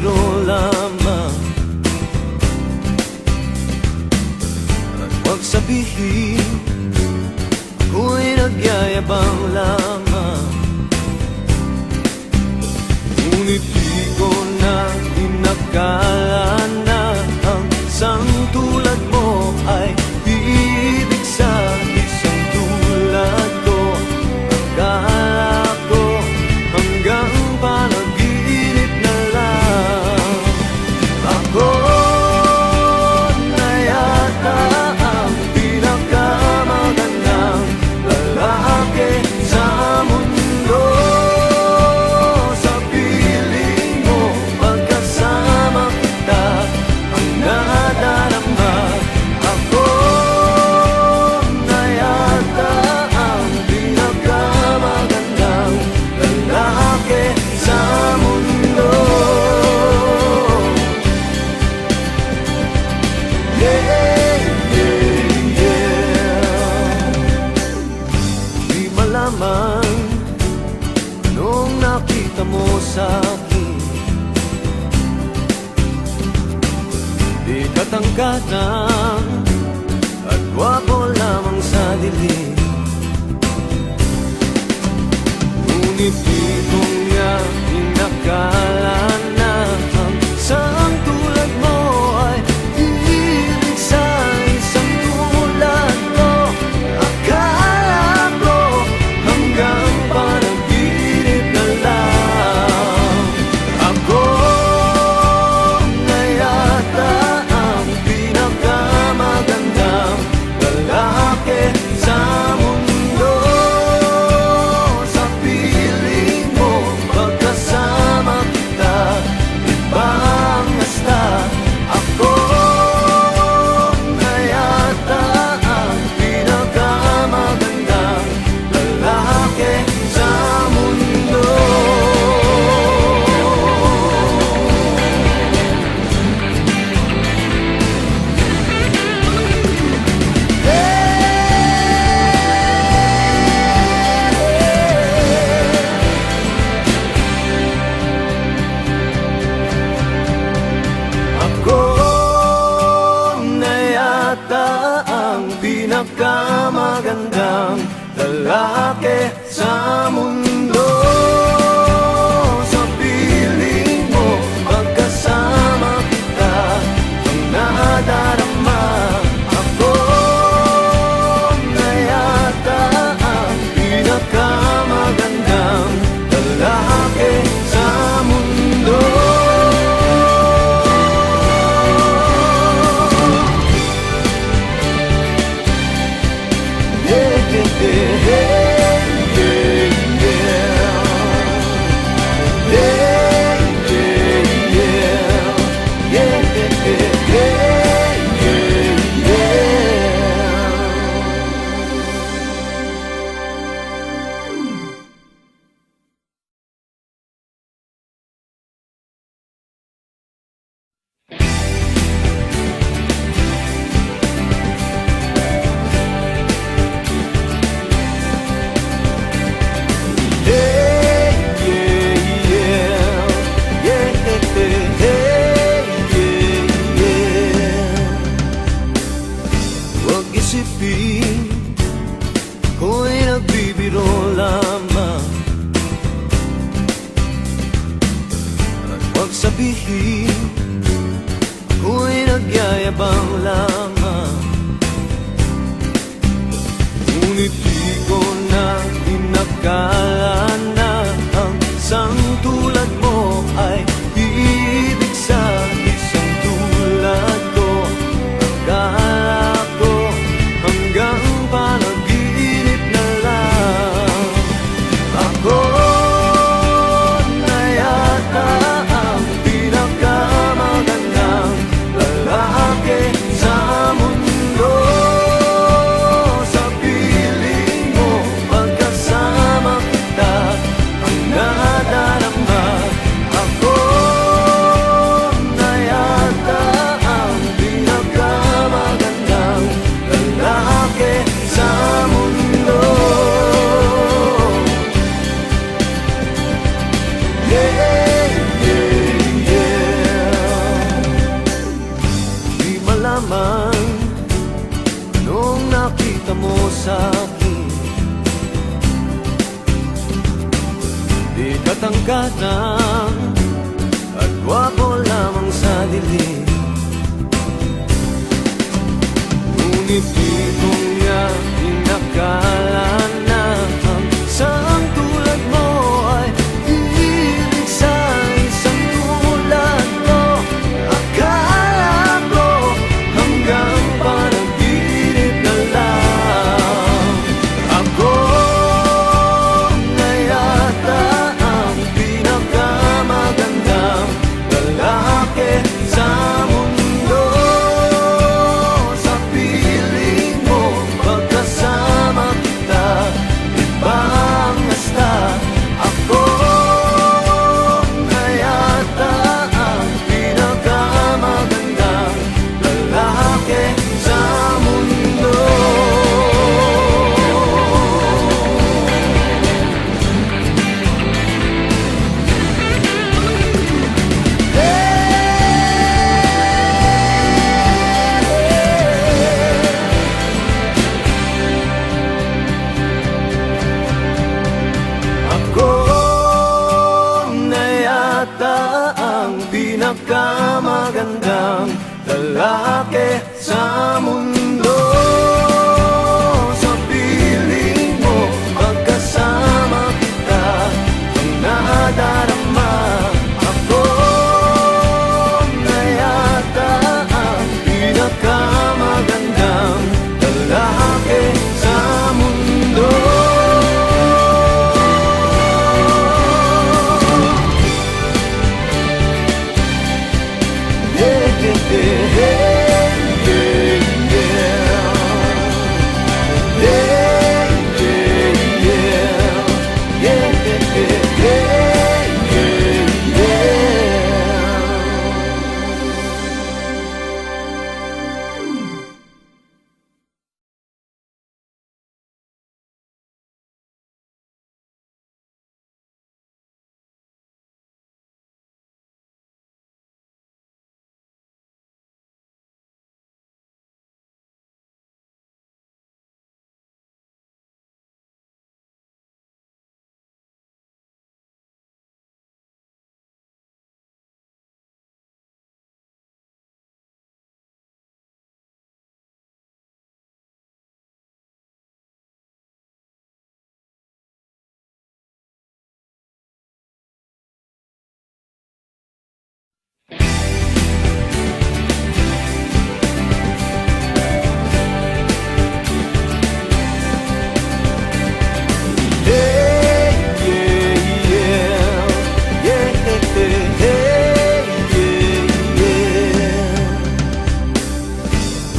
nagbibiro lamang. At huwag sabihin ako'y nagyayabang lamang. Ngunit di ko na inakala na ang isang tulad mo ay ibig sa isang tulad ko. Akala ko hanggang panaginip na lang. Ako na yata ang pinakamagandang lalaki sa mundo. Sa piling mo pagkasama kita ang nadarama. Ako na yata ang pinakamagandang lalaki sa mundo. Yeah, yeah, yeah. Di malaman anong nakita mo sa'kin. Di katangkatan at gwapo lamang sa dilim. Ngunit di ko nga inakala na ang isang tulad mo ay ibig sa isang tulad ko. Akala ko hanggang panaginip na lang. Ako na yata ang pinakamagandang lalaki sa mundo. Sa piling mo pagkasama kita, iba ang hasta. Ako na yata ang pinakamagandang lalaki sa mundo. Ako na yata ang pinakamagandang lalaki sa mundo. Sa piling mo pagkasama kita ang nadarama. Ako na yata ang pinakamagandang lalaki sa mundo. Yeah, yeah, yeah, yeah, yeah. Yeah, yeah, yeah. Yeah, yeah, yeah, Huwag isipin ako'y nagbibiro lamang. At huwag sabihin ako'y nagyayabang lamang. Ngunit di ko na inakala na ang isang tulad mo ay ibig sa isang tulad ko. Akala ko hanggang panaginip na lang. Ako na yata ang pinakamagandang lalaki sa mundo. Sa piling mo pagkasama kita ang nadarama. Ako katangkatang at gwapo lamang sa dilim. Ngunit di ko nga inakala na ang isang tulad mo ay ibig sa isang tulad ko. Akala ko hanggang panaginip na lang. Ako na yata ang pinakamagandang lalaki sa mundo. Sa piling mo, pagkasama kita, iba ang hasta. Ako na yata ang pinakamagandang lalaki sa mundo. Ako na yata ang pinakamagandang lalaki sa mundo. Sa piling mo, pagkasama kita, ang nadarama. Ako na yata ang pinakamagandang lalaki sa mundo.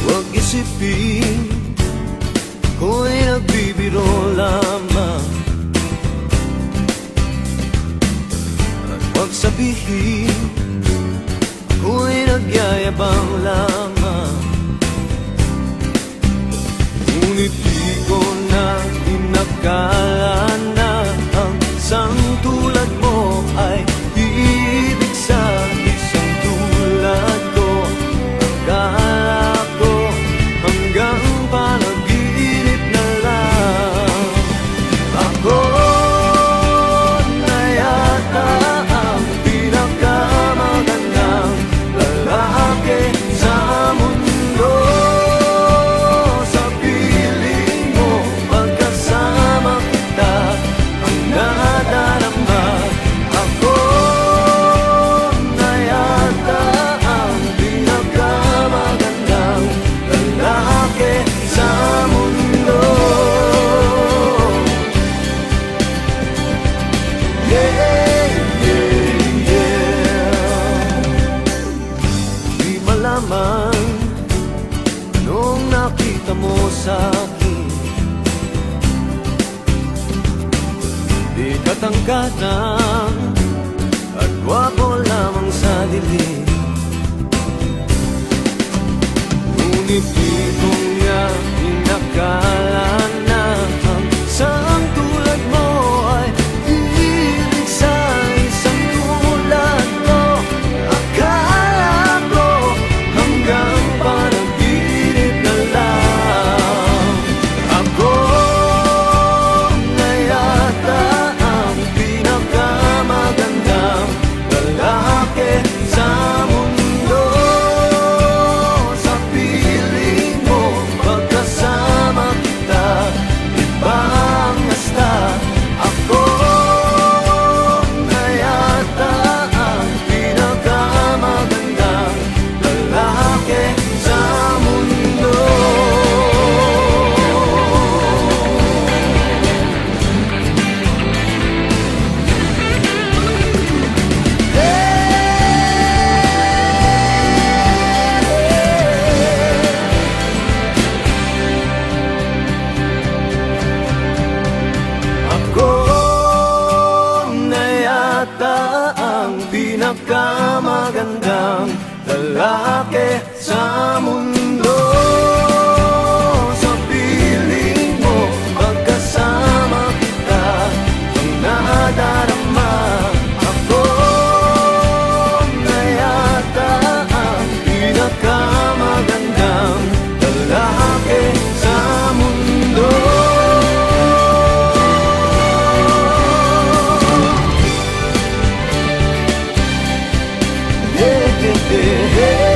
Huwag isipin ko'y nagbibiro lamang, at huwag sabihin ako'y nagyayabang lamang. Ngunit di ko na inakala na ang isang tulad mo ay ibig sa isang tulad ko. Akala ko hanggang panaginip na lang. Ako na yata ang pinakamagandang lalaki sa mundo. Sa piling mo, pagkasama kita, ang nadarama. Ako na yata ang pinakamagandang lalaki sa mundo. Di malaman anong nakita mo sa akin. Di katangkatang at gwapo lamang sa dilim. Ngunit di ko nga inakala na ang isang tulad mo ay ibig sa isang tulad ko. Akala ko hanggang panaginip na lang. Ako na yata ang pinakamagandang pinakamagandang lalaki sa mundo. Sa piling mo, pagkasama kita, ang nadarama ako na yata ang pinakamagandang lalaki sa mundo. Yeah, yeah, yeah.